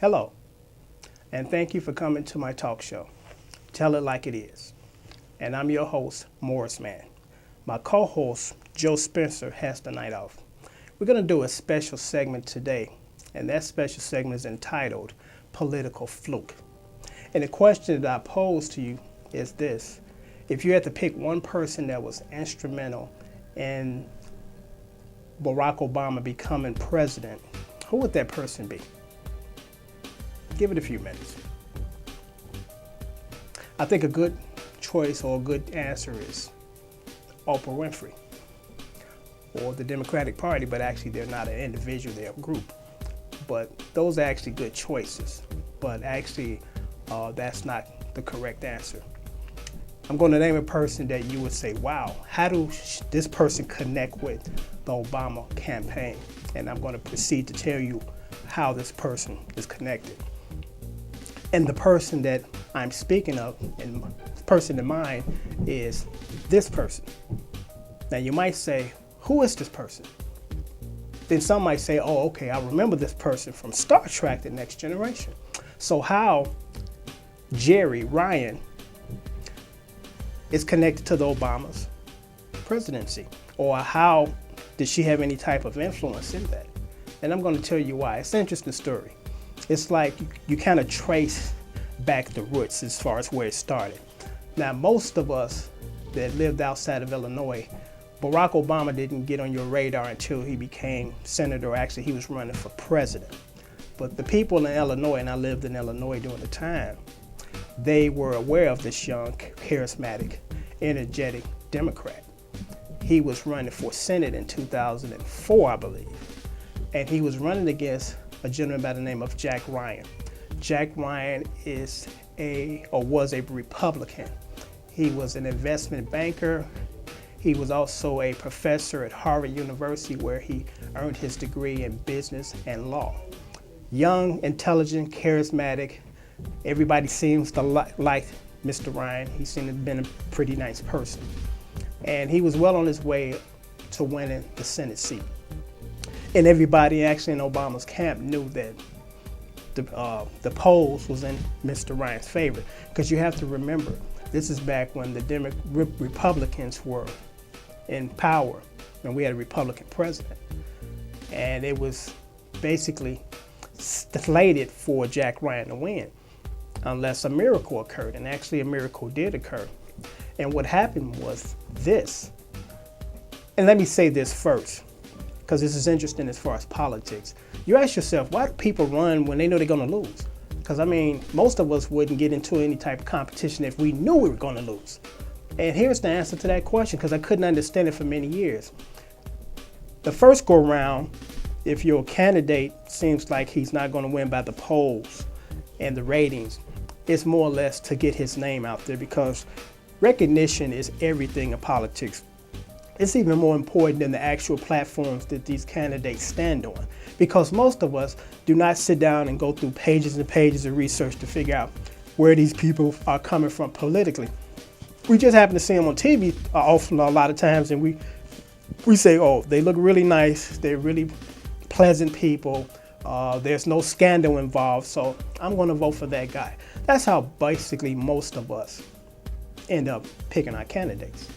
Hello, and thank you for coming to my talk show, Tell It Like It Is. And I'm your host, Morrisman. My co-host, Joe Spencer, has the night off. We're going to do a special segment today, and that special segment is entitled Political Fluke. And the question that I pose to you is this: if you had to pick one person that was instrumental in Barack Obama becoming president, who would that person be? Give it a few minutes. I think a good choice or a good answer is Oprah Winfrey or the Democratic Party, but actually they're not an individual, they're a group. But those are actually good choices, but actually that's not the correct answer. I'm going to name a person that you would say, wow, how do this person connect with the Obama campaign? And I'm going to proceed to tell you how this person is connected. And the person that I'm speaking of, and the person in mind, is this person. Now you might say, who is this person? Then some might say, oh, okay, I remember this person from Star Trek, The Next Generation. So how Jeri Ryan is connected to the Obama's presidency, or how did she have any type of influence in that? And I'm going to tell you why. It's an interesting story. It's like you kind of trace back the roots as far as where it started. Now, most of us that lived outside of Illinois, Barack Obama didn't get on your radar until he became senator, or actually he was running for president. But the people in Illinois, and I lived in Illinois during the time, they were aware of this young, charismatic, energetic Democrat. He was running for Senate in 2004, I believe. And he was running against a gentleman by the name of Jack Ryan. Jack Ryan was a Republican. He was an investment banker. He was also a professor at Harvard University, where he earned his degree in business and law. Young, intelligent, charismatic. Everybody seems to like Mr. Ryan. He seemed to have been a pretty nice person. And he was well on his way to winning the Senate seat. And everybody actually in Obama's camp knew that the polls was in Mr. Ryan's favor. Because you have to remember, this is back when the Republicans were in power, and we had a Republican president. And it was basically slated for Jack Ryan to win, unless a miracle occurred. And actually a miracle did occur. And what happened was this. And let me say this first, because this is interesting as far as politics. You ask yourself, why do people run when they know they're going to lose? Because, I mean, most of us wouldn't get into any type of competition if we knew we were going to lose. And here's the answer to that question, because I couldn't understand it for many years. The first go round, if your candidate seems like he's not going to win by the polls and the ratings, it's more or less to get his name out there, because recognition is everything in politics. It's even more important than the actual platforms that these candidates stand on, because most of us do not sit down and go through pages and pages of research to figure out where these people are coming from politically. We just happen to see them on TV often, a lot of times, and we say, oh, they look really nice, they're really pleasant people, there's no scandal involved, so I'm going to vote for that guy. That's how basically most of us end up picking our candidates.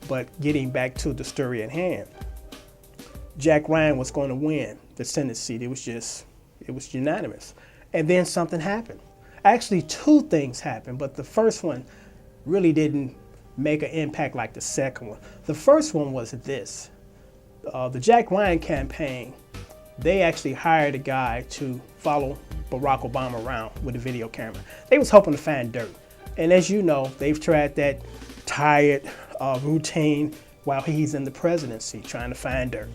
But getting back to the story at hand, Jack Ryan was going to win the Senate seat. It was unanimous. And then something happened. Actually, two things happened, but the first one really didn't make an impact like the second one. The first one was this. The Jack Ryan campaign, they actually hired a guy to follow Barack Obama around with a video camera. They was hoping to find dirt. And as you know, they've tried that tired routine while he's in the presidency, trying to find dirt.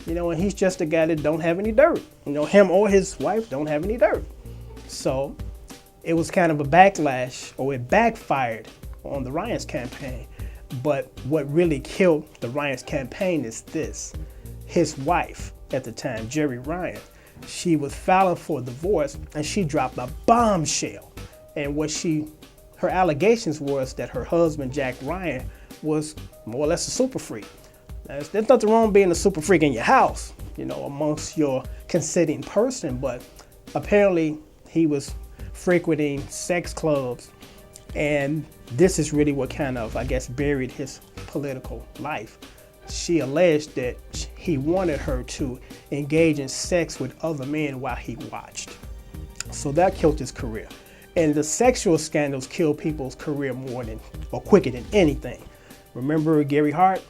You know, and he's just a guy that don't have any dirt. You know, him or his wife don't have any dirt. So it was kind of a backlash, or it backfired on the Ryan's campaign. But what really killed the Ryan's campaign is this. His wife at the time, Jeri Ryan, she was filing for divorce, and she dropped a bombshell. And her allegations was that her husband, Jack Ryan, was more or less a super freak. Now, there's nothing wrong being a super freak in your house, you know, amongst your consenting person, but apparently he was frequenting sex clubs, and this is really what kind of, I guess, buried his political life. She alleged that he wanted her to engage in sex with other men while he watched. So that killed his career. And the sexual scandals kill people's career more than, or quicker than anything. Remember Gary Hart,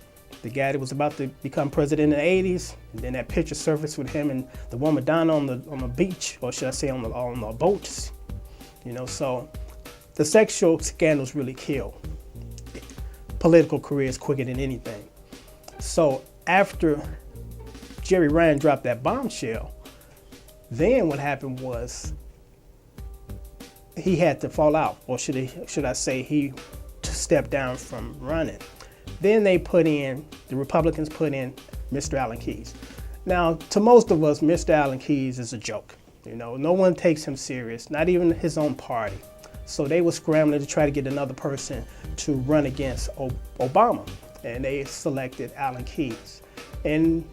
the guy that was about to become president in the 80s? And then that picture surfaced with him and the woman Madonna on the beach, or should I say on the boats. You know, so the sexual scandals really kill political careers quicker than anything. So after Jerry Ryan dropped that bombshell, then what happened was he had to fall out, or should I say he stepped down from running. Then the Republicans put in Mr. Alan Keyes. Now, to most of us, Mr. Alan Keyes is a joke. You know, no one takes him serious, not even his own party. So they were scrambling to try to get another person to run against Obama, and they selected Alan Keyes. And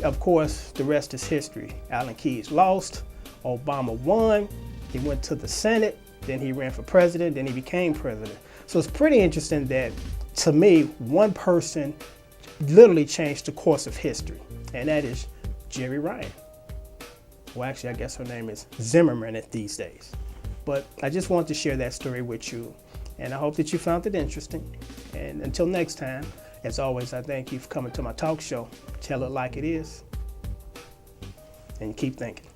of course, the rest is history. Alan Keyes lost, Obama won, he went to the Senate, then he ran for president, then he became president. So it's pretty interesting that, to me, one person literally changed the course of history, and that is Jerry Ryan. Well, actually, I guess her name is Zimmerman these days. But I just wanted to share that story with you, and I hope that you found it interesting. And until next time, as always, I thank you for coming to my talk show. Tell it like it is, and keep thinking.